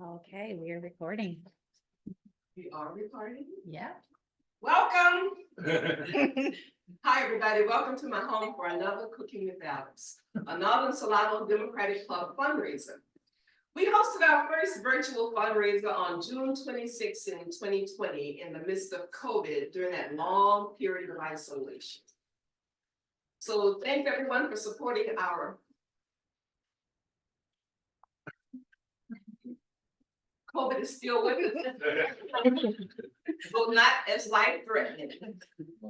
Okay, we are recording. We are recording. Yeah. Welcome. Hi, everybody. Welcome to my home for another Cooking with Alex, a Northern Solano Democratic Club fundraiser. We hosted our first virtual fundraiser on June 26th in 2020 in the midst of COVID during that long period of isolation. So thanks everyone for supporting our COVID is still with us. Well, not as life-threatening,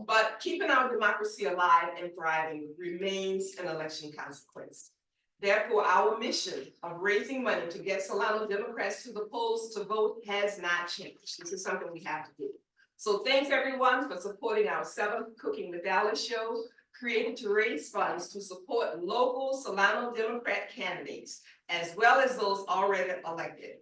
but keeping our democracy alive and thriving remains an election consequence. Therefore, our mission of raising money to get Solano Democrats to the polls to vote has not changed. This is something we have to do. So thanks everyone for supporting our 7th Cooking with Alex show, created to raise funds to support local Solano Democrat candidates, as well as those already elected.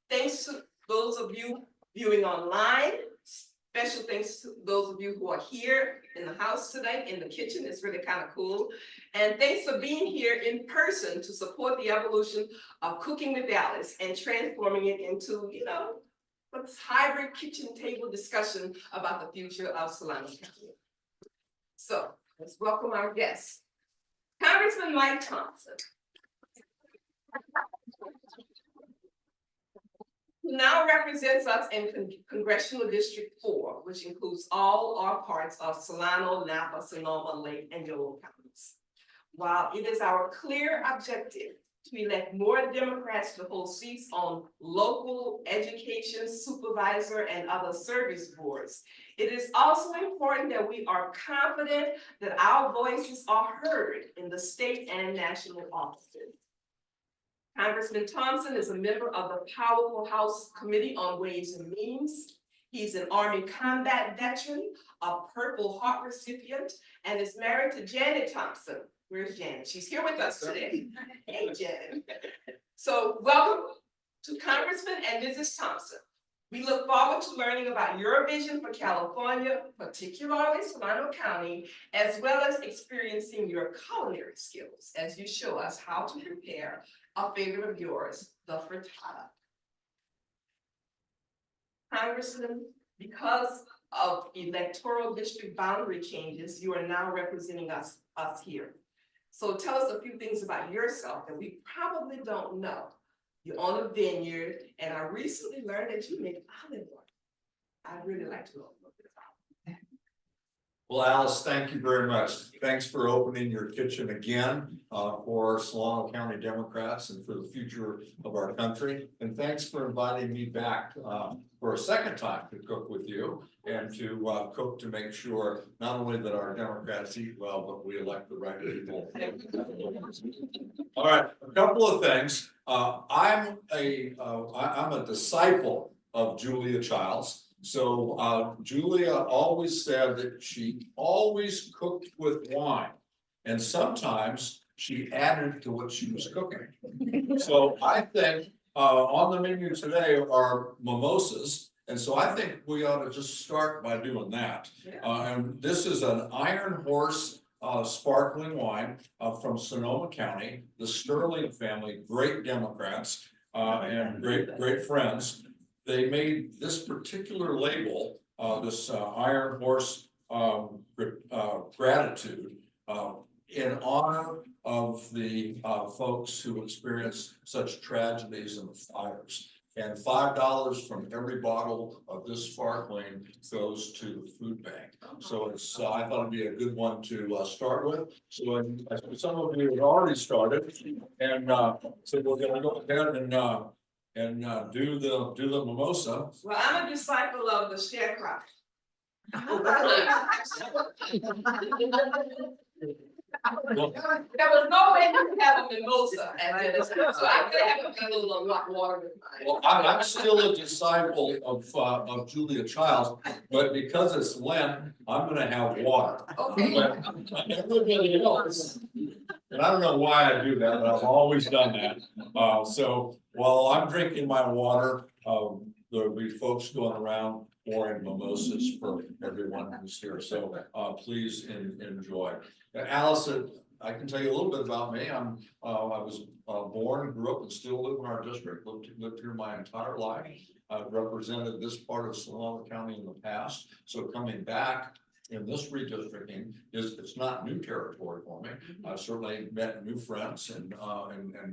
Thanks to those of you viewing online. Special thanks to those of you who are here in the house tonight, in the kitchen. It's really kind of cool. And thanks for being here in person to support the evolution of Cooking with Alex and transforming it into, this hybrid kitchen table discussion about the future of Solano County. So let's welcome our guests. Congressman Mike Thompson, who now represents us in Congressional District 4, which includes all or parts of Solano, Napa, Sonoma, Lake, and Yolo counties. While it is our clear objective to elect more Democrats to hold seats on local education, supervisor, and other service boards, it is also important that we are confident that our voices are heard in the state and national offices. Congressman Thompson is a member of the powerful House Committee on Ways and Means. He's an Army combat veteran, a Purple Heart recipient, and is married to Janet Thompson. Where's Janet? She's here with us today. Hey, Janet. So welcome to Congressman and Mrs. Thompson. We look forward to learning about your vision for California, particularly Solano County, as well as experiencing your culinary skills as you show us how to prepare a favorite of yours, the frittata. Congressman, because of electoral district boundary changes, you are now representing us here. So tell us a few things about yourself that we probably don't know. You own a vineyard, and I recently learned that you make olive oil. I'd really like to know about this. Well, Alice, thank you very much. Thanks for opening your kitchen again for Solano County Democrats and for the future of our country. And thanks for inviting me back for a second time to cook with you and to cook to make sure not only that our Democrats eat well, but we elect the right people. All right, a couple of things. I'm a disciple of Julia Childs. So Julia always said that she always cooked with wine, and sometimes she added to what she was cooking. So I think on the menu today are mimosas, and so I think we ought to just start by doing that. And this is an Iron Horse sparkling wine from Sonoma County, the Sterling family, great Democrats and great friends. They made this particular label, this Iron Horse gratitude, in honor of the folks who experienced such tragedies in the fires. And $5 from every bottle of this sparkling goes to the food bank. So it's I thought it'd be a good one to start with. So some of you have already started, and so we're going to go ahead and do the mimosa. Well, I'm a disciple of the sharecropper. There was no way to have a mimosa at dinner, so I'm gonna have a little hot water with mine. Well, I'm still a disciple of Julia Childs, but because it's Lent, I'm gonna have water. Okay. But everybody else, and I don't know why I do that, but I've always done that. So while I'm drinking my water, there'll be folks going around pouring mimosas for everyone who's here. So please enjoy. Allison, I can tell you a little bit about me. I was born, grew up, and still live in our district. Lived here my entire life. I've represented this part of Solano County in the past. So coming back in this redistricting it's not new territory for me. I've certainly met new friends and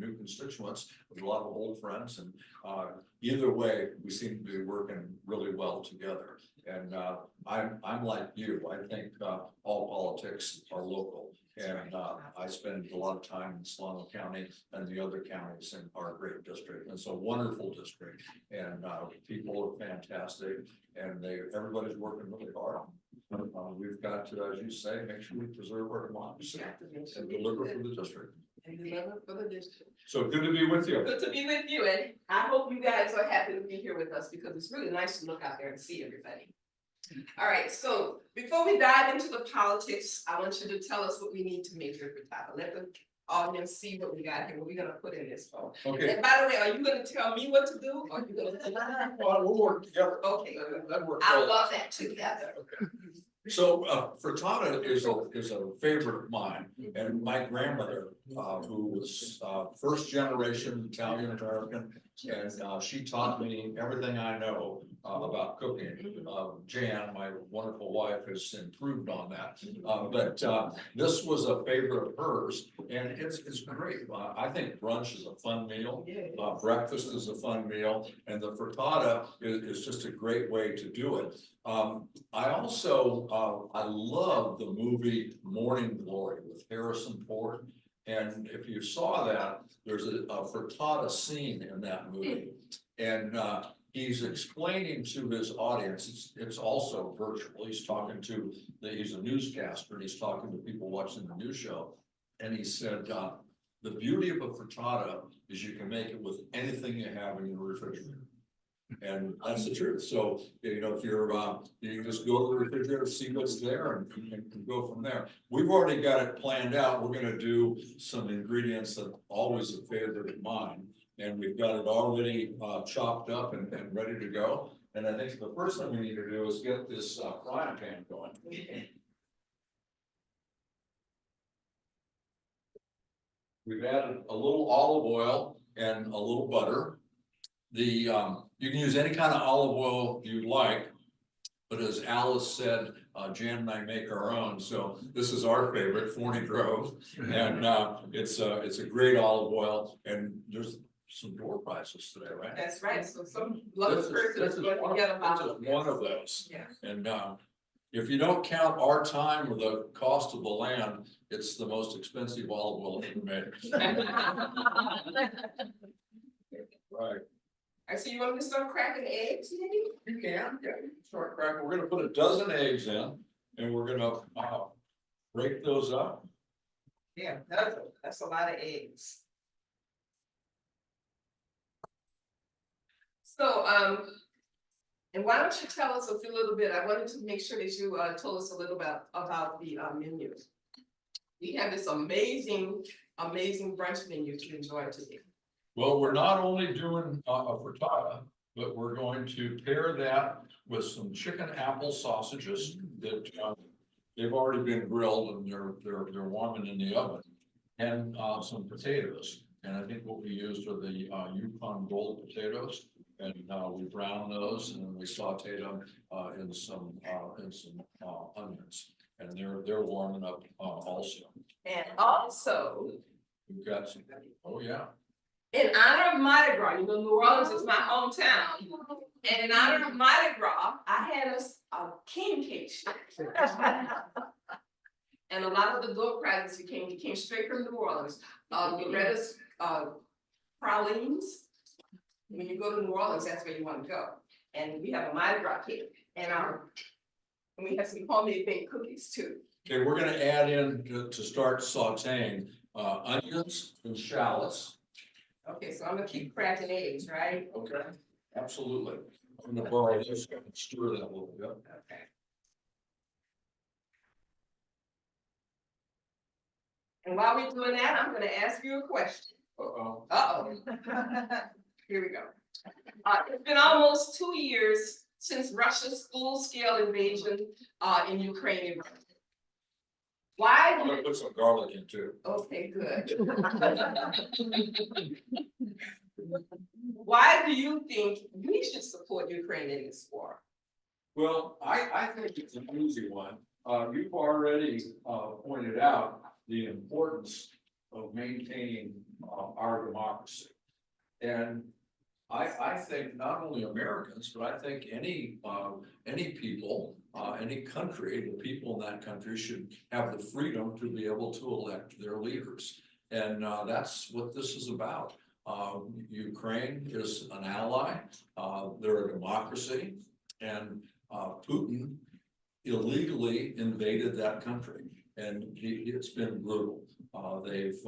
new constituents with a lot of old friends, and either way, we seem to be working really well together. And I'm like you. I think all politics are local. And I spend a lot of time in Solano County and the other counties in our great district. And it's a wonderful district, and people are fantastic, and everybody's working really hard. We've got to, as you say, make sure we preserve our democracy and deliver for the district. And deliver for the district. So good to be with you. Good to be with you, and I hope you guys are happy to be here with us, because it's really nice to look out there and see everybody. All right, so before we dive into the politics, I want you to tell us what we need to make here for Tyler. Let the audience see what we got here, what we're gonna put in this phone. Okay. And by the way, are you gonna tell me what to do, or are you gonna? Well, we'll work together. Okay, That works. I love that together. Okay. So frittata is a favorite of mine, and my grandmother, who was first generation Italian American, and she taught me everything I know about cooking. Jan, my wonderful wife, has improved on that. But this was a favorite of hers, and it's great. I think brunch is a fun meal. Breakfast is a fun meal, and the frittata is just a great way to do it. I also I love the movie Morning Glory with Harrison Ford. And if you saw that, there's a frittata scene in that movie. And he's explaining to his audience, it's also virtual. He's talking to, he's a newscaster, and he's talking to people watching the news show. And he said, the beauty of a frittata is you can make it with anything you have in your refrigerator. And that's the truth. So, you know, if you're, you can just go to the refrigerator, see what's there, and go from there. We've already got it planned out. We're gonna do some ingredients that are always a favorite of mine. And we've got it already chopped up and ready to go. And I think the first thing we need to do is get this frying pan going. We've added a little olive oil and a little butter. You can use any kind of olive oil you like, but as Alice said, Jan and I make our own. So this is our favorite, Forney Grove, and it's a great olive oil. And there's some door prizes today, right? That's right. So some lucky person is going to get a bottle. This is one of those. Yeah. And if you don't count our time or the cost of the land, it's the most expensive olive oil ever made. Right. I see you want me to start cracking eggs, maybe? You can, yeah, start cracking. We're gonna put a dozen eggs in, and we're gonna break those up. Yeah, that's a lot of eggs. So, and why don't you tell us a little bit? I wanted to make sure that you told us a little about the menu. We have this amazing brunch menu to enjoy today. Well, we're not only doing a frittata, but we're going to pair that with some chicken apple sausages that they've already been grilled and they're warming in the oven, and some potatoes. And I think what we used are the Yukon Gold potatoes, and we brown those and then we sauteed them in some onions, and they're warming up also. And also, We've got some. Oh yeah. in honor of Mardi Gras, you know, New Orleans is my hometown. And in honor of Mardi Gras, I had a king cake shake. And a lot of the door prizes came straight from New Orleans. Loretta's pralines. When you go to New Orleans, that's where you want to go. And we have a Mardi Gras cake, and we have some homemade baked cookies too. Okay, we're gonna add in to start sauteing onions and shallots. Okay, so I'm gonna keep cracking eggs, right? Okay, absolutely. I'm gonna borrow this and stir that a little bit. Okay. And while we're doing that, I'm gonna ask you a question. Uh-oh. Uh-oh. Here we go. It's been almost 2 years since Russia's full-scale invasion in Ukraine. Why, I'm gonna put some garlic in too. okay, good. Why do you think we should support Ukraine in this war? Well, I think it's an easy one. You've already, pointed out the importance of maintaining, our democracy. And I think not only Americans, but I think any people, any country, the people in that country should have the freedom to be able to elect their leaders. And, that's what this is about. Ukraine is an ally, they're a democracy, and, Putin illegally invaded that country, and it's been brutal. They've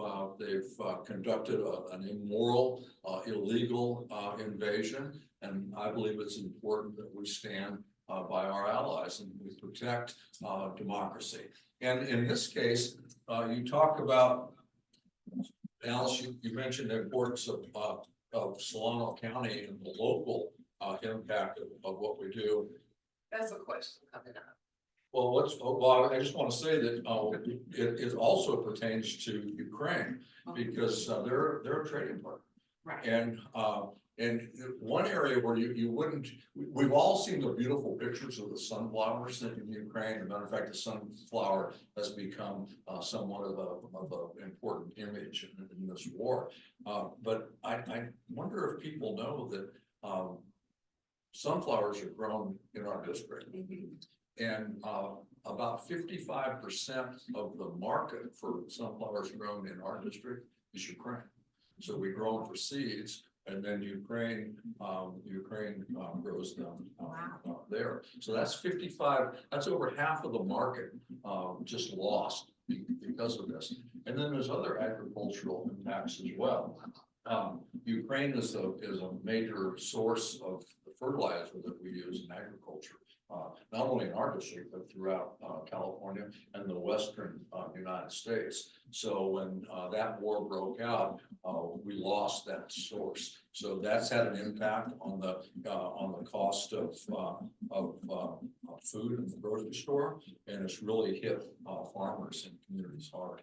conducted an immoral, illegal, invasion, and I believe it's important that we stand, by our allies and we protect, democracy. And in this case, you talk about, Alice, you mentioned the importance of Solano County and the local, impact of what we do. That's a question coming up. Well, I just want to say that, it also pertains to Ukraine, because, they're a trading partner. Right. And one area where you wouldn't, we've all seen the beautiful pictures of the sunflowers in Ukraine. As a matter of fact, the sunflower has become, somewhat of an important image in this war. But I wonder if people know that, sunflowers are grown in our district. And, about 55% of the market for sunflowers grown in our district is Ukraine. So we grow them for seeds, and then Ukraine grows them, there. So that's 55, that's over half of the market, just lost because of this. And then there's other agricultural impacts as well. Ukraine is a major source of the fertilizer that we use in agriculture. Not only in our district, but throughout, California and the Western, United States. So when, that war broke out, we lost that source. So that's had an impact on the cost of food in the grocery store, and it's really hit, farmers and communities hard.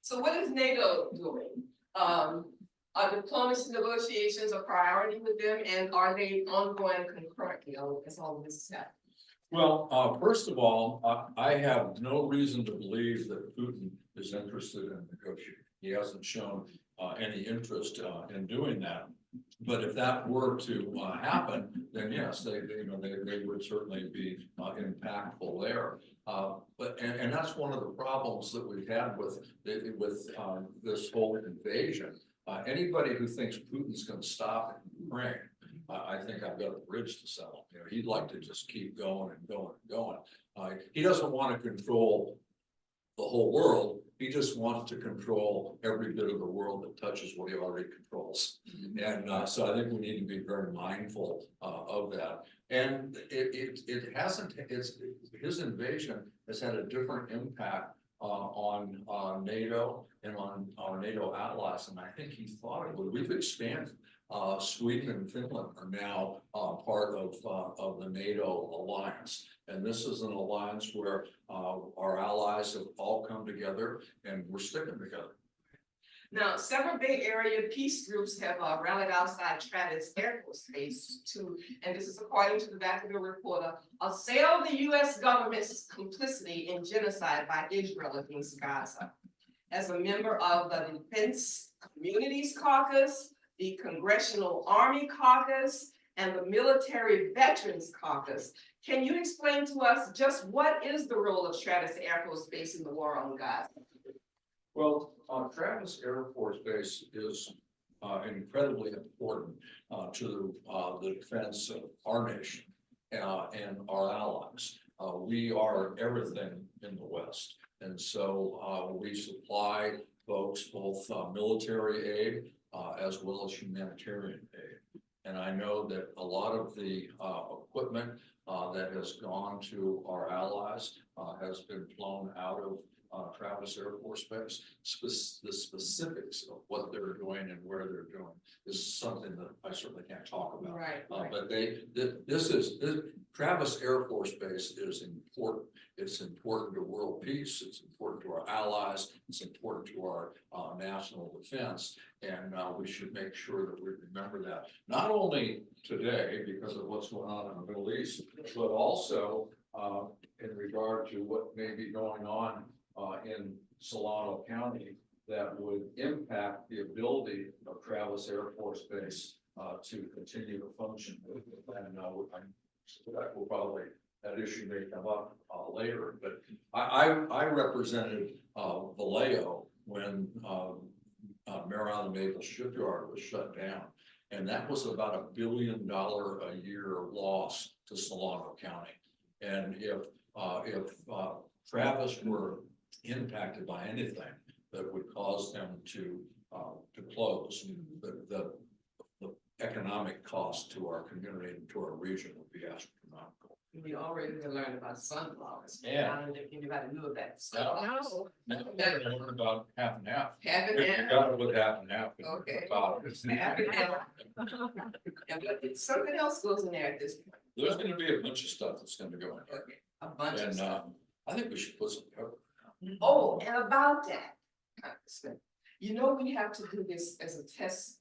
So what is NATO doing? Are diplomacy negotiations a priority with them, and are they ongoing concurrently as all of this is happening? Well, first of all, I have no reason to believe that Putin is interested in negotiating. He hasn't shown, any interest, in doing that. But if that were to, happen, then yes, they would certainly be, impactful there. But that's one of the problems that we've had with this whole invasion. Anybody who thinks Putin's going to stop in Ukraine, I think I've got a bridge to sell. He'd like to just keep going and going and going. He doesn't want to control the whole world. He just wants to control every bit of the world that touches what he already controls. And so I think we need to be very mindful, of that. And it hasn't, his invasion has had a different impact, on NATO and on our NATO allies. And I think he thought it would. We've expanded. Sweden and Finland are now, part of the NATO alliance. And this is an alliance where, our allies have all come together and we're sticking together. Now, several Bay Area peace groups have rallied outside Travis Air Force Base to, and this is according to the Vatican Reporter, assail the U.S. government's complicity in genocide by Israel against Gaza. As a member of the Defense Communities Caucus, the Congressional Army Caucus, and the Military Veterans Caucus, can you explain to us just what is the role of Travis Air Force Base in the war on Gaza? Well, Travis Air Force Base is, incredibly important, to the defense of our nation, and our allies. We are everything in the West. And so, we supply folks both, military aid, as well as humanitarian aid. And I know that a lot of the equipment that has gone to our allies has been flown out of Travis Air Force Base. The specifics of what they're doing and where they're doing is something that I certainly can't talk about. Right. But this Travis Air Force Base is important. It's important to world peace. It's important to our allies. It's important to our national defense. And we should make sure that we remember that, not only today because of what's going on in the Middle East, but also in regard to what may be going on in Solano County that would impact the ability of Travis Air Force Base to continue to function. And that will probably, that issue may come up later, but I represented Vallejo when Mariana Maple Shipyard was shut down. And that was about $1 billion a year loss to Solano County. And if Travis were impacted by anything that would cause them to close, the economic cost to our community and to our region would be astronomical. We already learned about sunflowers. Yeah. I don't know if anybody knew about No. sunflowers. I learned about half and half. Half and We half. got it with half and half. Okay. About it. Half and half. And but something else goes in there at this point. There's gonna be a bunch of stuff that's gonna go in there. Okay, a bunch of And stuff. I think we should put some cover. Oh, and about that, Congressman, you know, we have to do this as a test.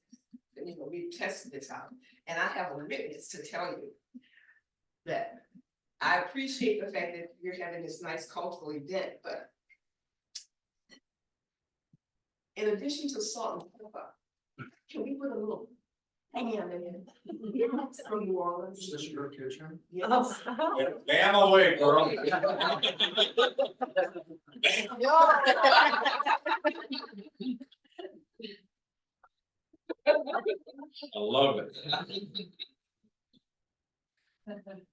You know, we tested this out, and I have a witness to tell you that I appreciate the fact that you're having this nice cultural event, but in addition to salt and pepper, can we put a little ham in it from New Orleans? Is this your kitchen? Yes. Bam away, girl. I love it.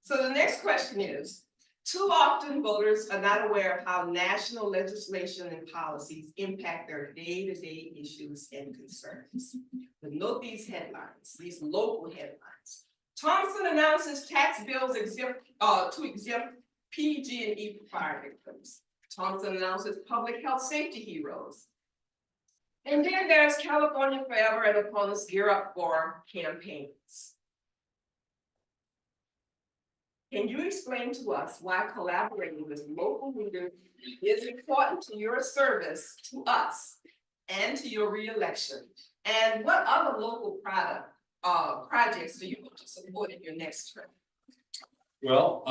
So the next question is, too often voters are not aware of how national legislation and policies impact their day-to-day issues and concerns. But note these headlines, these local headlines. Thompson announces tax bills to exempt PG&E fire victims. Thompson announces public health safety heroes. And then there's California Forever and opponents gear up for campaigns. Can you explain to us why collaborating with local leaders is important to your service to us and to your reelection? And what other local projects do you want to support in your next term? Well,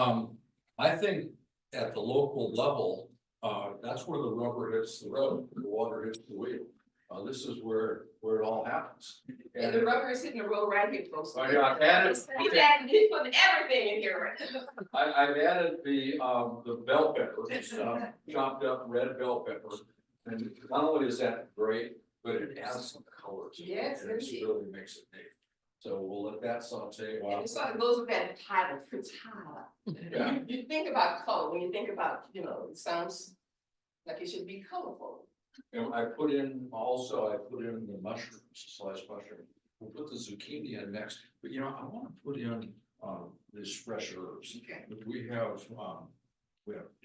I think at the local level, that's where the rubber hits the road, the water hits the wheel. This is where it all happens. And the rubber is hitting the road right here, folks. Oh, yeah, I've added, He's putting everything in here right now. I've added the bell pepper, chopped up red bell pepper. And not only is that great, but it adds some color to it. Yes, and it indeed. really makes it neat. So we'll let that saute while. And it sort of goes with that title, frittata. Yeah. You think about color, when you think about, you know, it sounds like it should be colorful. And I put in the mushrooms, sliced mushroom. We'll put the zucchini in next, but you know, I want to put in these fresh herbs. Okay. We have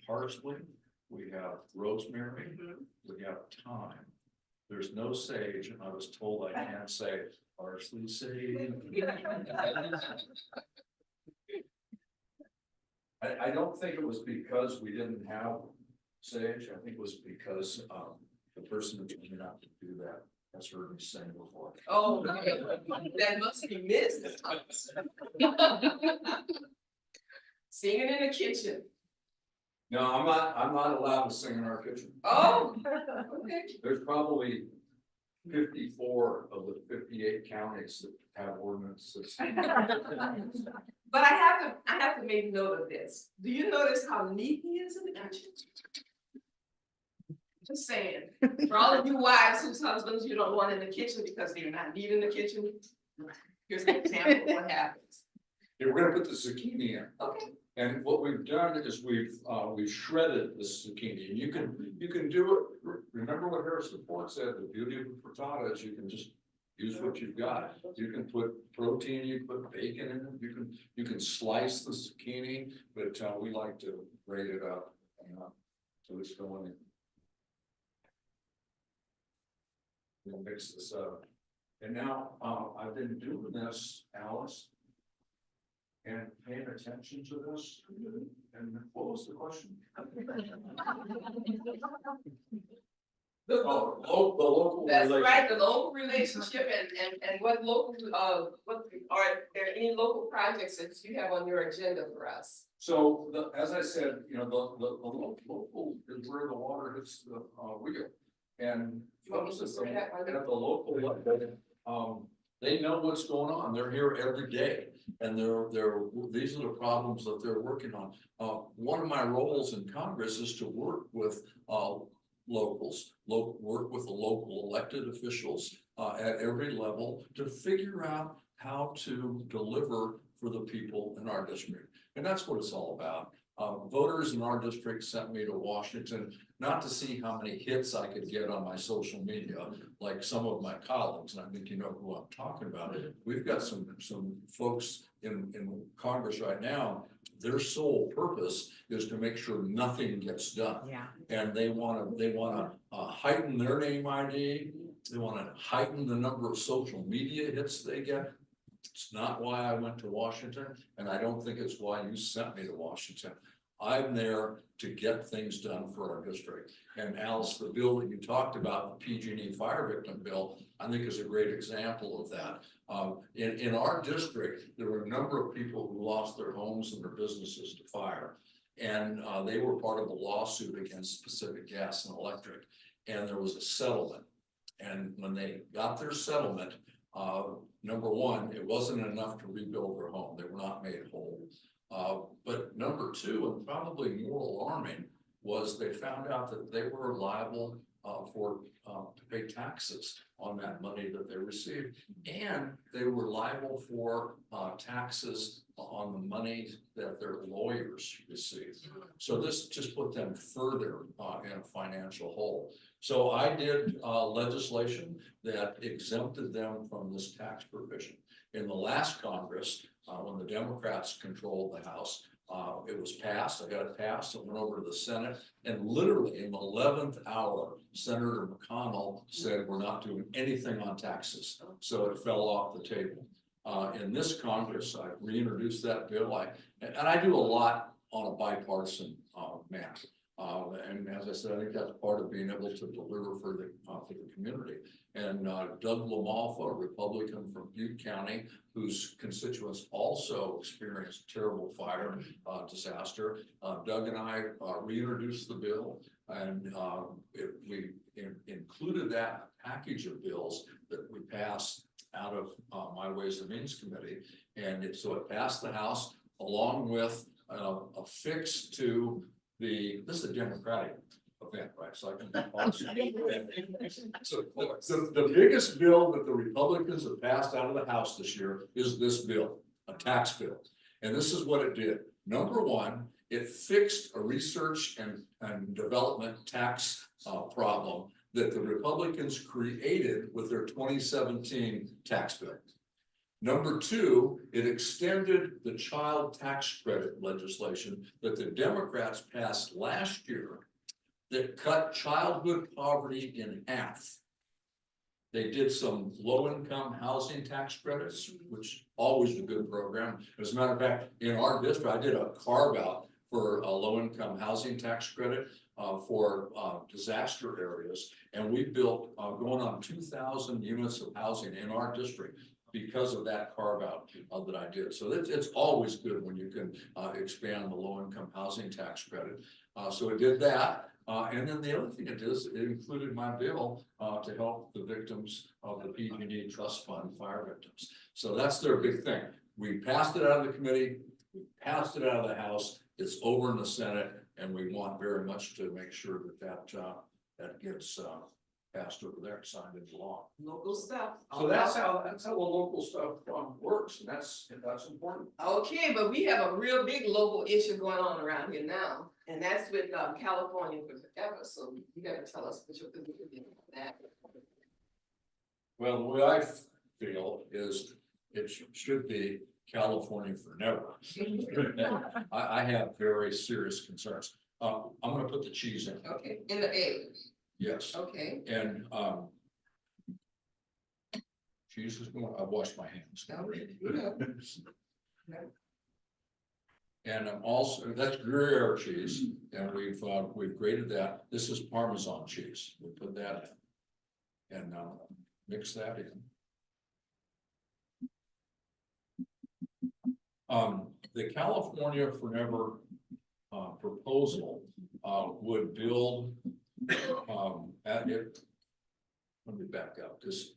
parsley, we have rosemary, we have thyme. There's no sage, and I was told I can't say parsley, sage. I don't think it was because we didn't have sage. I think it was because the person who came out to do that has heard me sing before. Oh, that must be Mrs. Thompson. Singing in the kitchen. No, I'm not allowed to sing in our kitchen. Oh, okay. There's probably 54 of the 58 counties that have ordinances. But I have to make note of this. Do you notice how neat he is in the kitchen? Just saying, for all of you wives whose husbands you don't want in the kitchen because they're not neat in the kitchen, here's an example of what happens. Yeah, we're gonna put the zucchini in. Okay. And what we've done is we've shredded the zucchini, and you can do it. Remember what Harrison Ford said, the beauty of a frittata is you can just use what you've got. You can put protein, you can put bacon in it, you can slice the zucchini, but we like to grate it up. So it's going in. we'll mix this up. And now, I've been doing this, Alice. And paying attention to this, and what was the question? The local That's relation. right, the local relationship and what local, what, are there any local projects that you have on your agenda for us? So as I said, you know, the local is where the water hits the wheel. And You want me to folks say that? at the local level, they know what's going on. They're here every day. And these are the problems that they're working on. One of my roles in Congress is to work with locals, work with the local elected officials at every level to figure out how to deliver for the people in our district. And that's what it's all about. Voters in our district sent me to Washington, not to see how many hits I could get on my social media, like some of my colleagues, and I think you know who I'm talking about. We've got some folks in Congress right now, their sole purpose is to make sure nothing gets done. Yeah. And they wanna heighten their name ID, they wanna heighten the number of social media hits they get. It's not why I went to Washington, and I don't think it's why you sent me to Washington. I'm there to get things done for our district. And Alice, the bill that you talked about, the PG&E fire victim bill, I think is a great example of that. In our district, there were a number of people who lost their homes and their businesses to fire. And they were part of a lawsuit against Pacific Gas and Electric. And there was a settlement. And when they got their settlement, number one, it wasn't enough to rebuild their home. They were not made whole. But number two, and probably more alarming, was they found out that they were liable to pay taxes on that money that they received. And they were liable for taxes on the money that their lawyers received. So this just put them further in a financial hole. So I did legislation that exempted them from this tax provision. In the last Congress, when the Democrats controlled the House, it was passed. I got it passed. It went over to the Senate, and literally in the 11th hour, Senator McConnell said, "We're not doing anything on taxes." So it fell off the table. In this Congress, I reintroduced that bill. And I do a lot on a bipartisan manner. And as I said, I think that's part of being able to deliver for the community. And Doug LaMalfa, a Republican from Butte County, whose constituents also experienced terrible fire disaster. Doug and I reintroduced the bill, and we included that package of bills that we passed out of my Ways and Means Committee. And so it passed the House along with a fix to this is a Democratic event, right? So I can so the biggest bill that the Republicans have passed out of the House this year is this bill, a tax bill. And this is what it did. Number one, it fixed a research and development tax problem that the Republicans created with their 2017 tax bill. Number two, it extended the child tax credit legislation that the Democrats passed last year that cut childhood poverty in half. They did some low-income housing tax credits, which always a good program. As a matter of fact, in our district, I did a carve-out for a low-income housing tax credit for disaster areas. And we built going on 2,000 units of housing in our district because of that carve out that I did. So it's always good when you can expand the low income housing tax credit. So it did that. And then the other thing it does, it included my bill to help the victims of the PG&E Trust Fund fire victims. So that's their big thing. We passed it out of the committee, we passed it out of the House, it's over in the Senate, and we want very much to make sure that that gets passed over there, signed into law. Local stuff. So that's how the local stuff works, and that's important. Okay, but we have a real big local issue going on around here now, and that's with California forever. So you gotta tell us what your position is on that. Well, the way I feel is it should be California for never. I have very serious concerns. I'm gonna put the cheese in. Okay, in the A, Yes. okay. And cheese is going, I've washed my hands. And I'm also, that's Gruyere cheese, and we've grated that. This is Parmesan cheese. We'll put that in. And mix that in. The California Forever proposal would build at it. Let me back up, because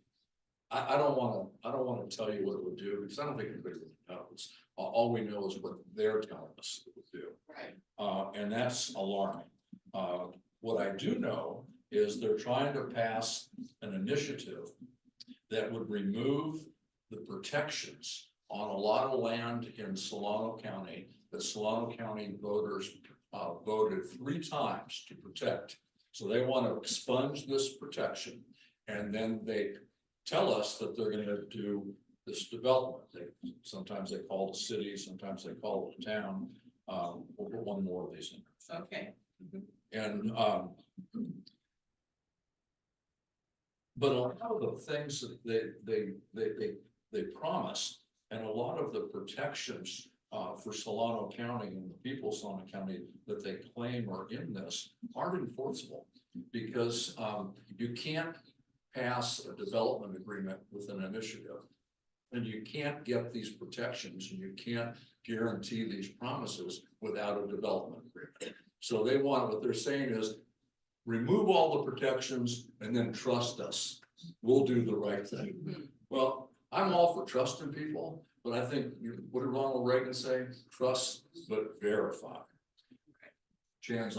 I don't wanna tell you what it would do, because I don't think anybody really knows. All we know is what they're telling us it would do. Right. And that's alarming. What I do know is they're trying to pass an initiative that would remove the protections on a lot of land in Solano County that Solano County voters voted 3 times to protect. So they want to expunge this protection, and then they tell us that they're going to do this development. Sometimes they call the city, sometimes they call it a town. We'll put one more of these in. Okay. And but a lot of the things that they promised, and a lot of the protections for Solano County and the people of Solano County that they claim are in this aren't enforceable, because you can't pass a development agreement with an initiative, and you can't get these protections, and you can't guarantee these promises without a development agreement. So they want, what they're saying is, remove all the protections and then trust us. We'll do the right thing. Well, I'm all for trusting people, but I think, what did Ronald Reagan say? Trust, but verify. Chan's